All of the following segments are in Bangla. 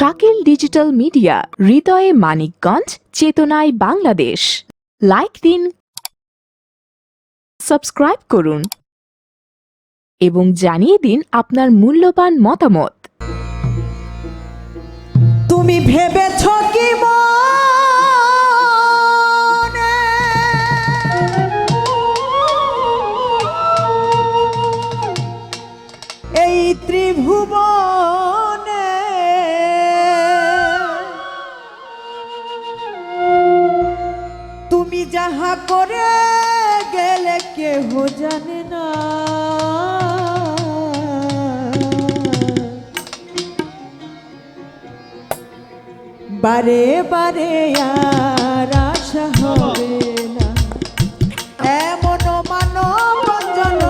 শাকিল ডিজিটাল মিডিয়া, হৃদয়ে মানিকগঞ্জ, চেতনায় বাংলাদেশ। লাইক দিন, সাবস্ক্রাইব করুন এবং জানিয়ে দিন আপনার মূল্যবান মতামত। তুমি ভেবেছ কি মনে এই ত্রিভুবনে তুমি যাহা করে গেলে কেহ জানে না, বারে বারে আর আশা হবে না। এমন মানব জন,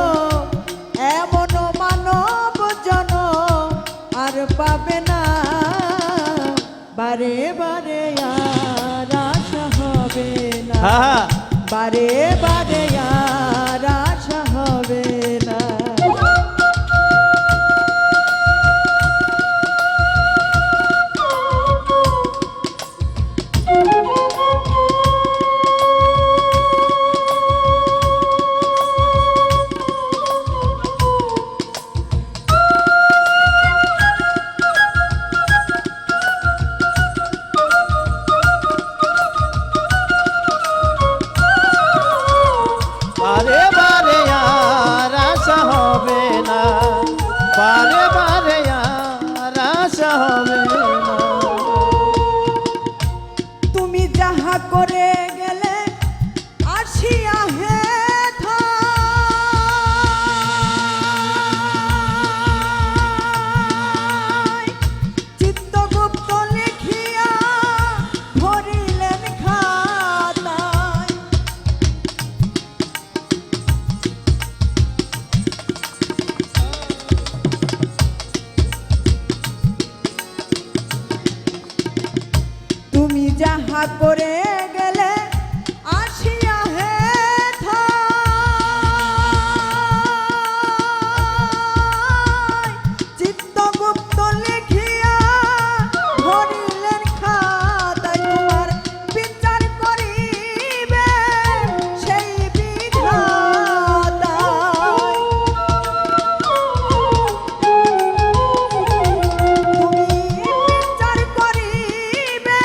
এমন মানব জন আর পাবে না, বারে বারে আর আশা হবে না, বারে বারে আর আশা হবে না। বারে বারে আর আশা হবে না, বারে বারে আর আশা হবে না। তুমি যাহা করে গেলে আসিয়া হে চিত্তগুপ্ত লিখিয়া ভরিলেন খাতায়। তুমি যাহা করে গেলে আসিয়া হে চিত্তগুপ্ত লিখিয়া ভরিলেন খাতায়। তোমার বিচার করিবে সেই বিধাতায়। তুমি বিচার করিবে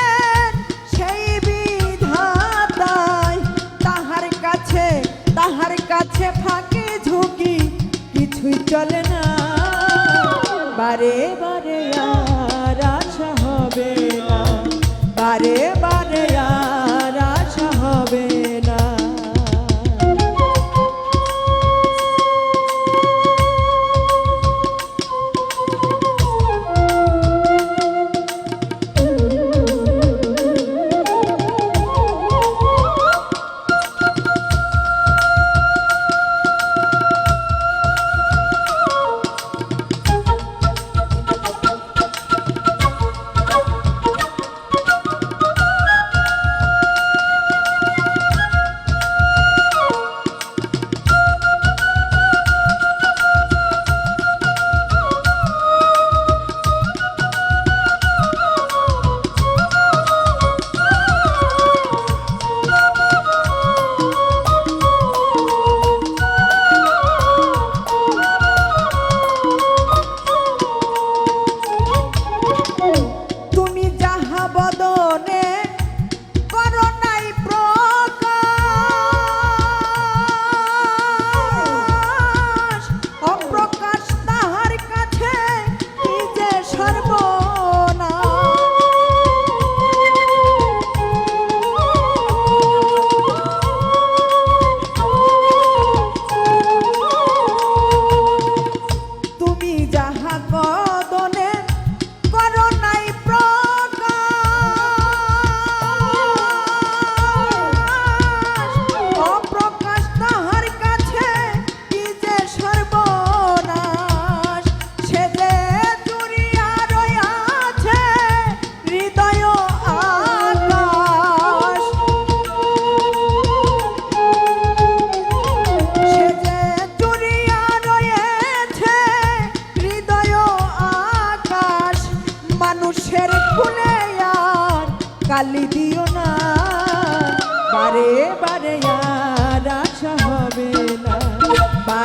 সেই বিধাতায়। তাহার কাছে ফাঁকি ঝুঁকি কিছুই চলে না, বারে বারে আর আশা হবে না, বারে বারে আর আশা হবে না।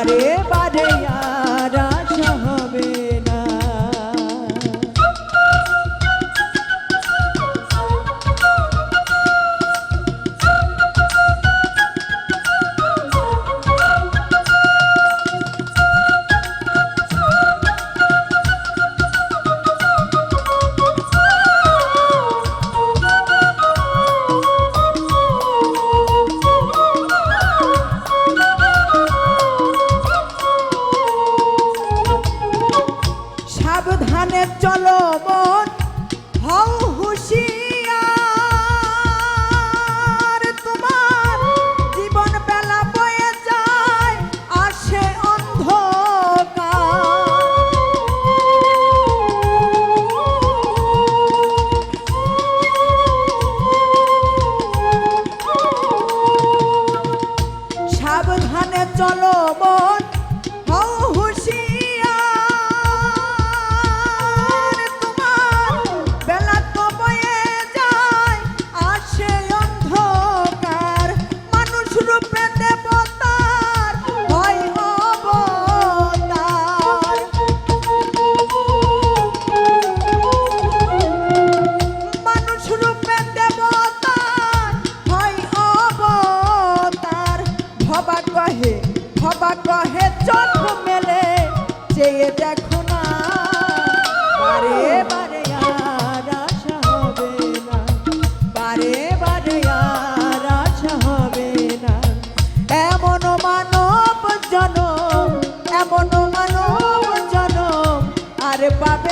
বারে বারে আর আশা হবে না। সাবধানে চলো মন হও হুঁশিয়ার, তোমার জীবন বেলা বয়ে যায় আসে অন্ধকার। সাবধানে চলো মন হও হুঁশিয়ার, তোমার বেলা তো বয়ে যায় আসে অন্ধকার। মানুষ রূপে দেবতার হয় অবতার, মানুষ রূপে দেবতার হয় অবতার। ভবা কহে চোখ মেলে চেয়ে দেখো না, বারে বারে আর আশা হবে না, বারে বারে আর আশা হবে না। এমন মানব জনম, এমন মানব জনম আর পাবে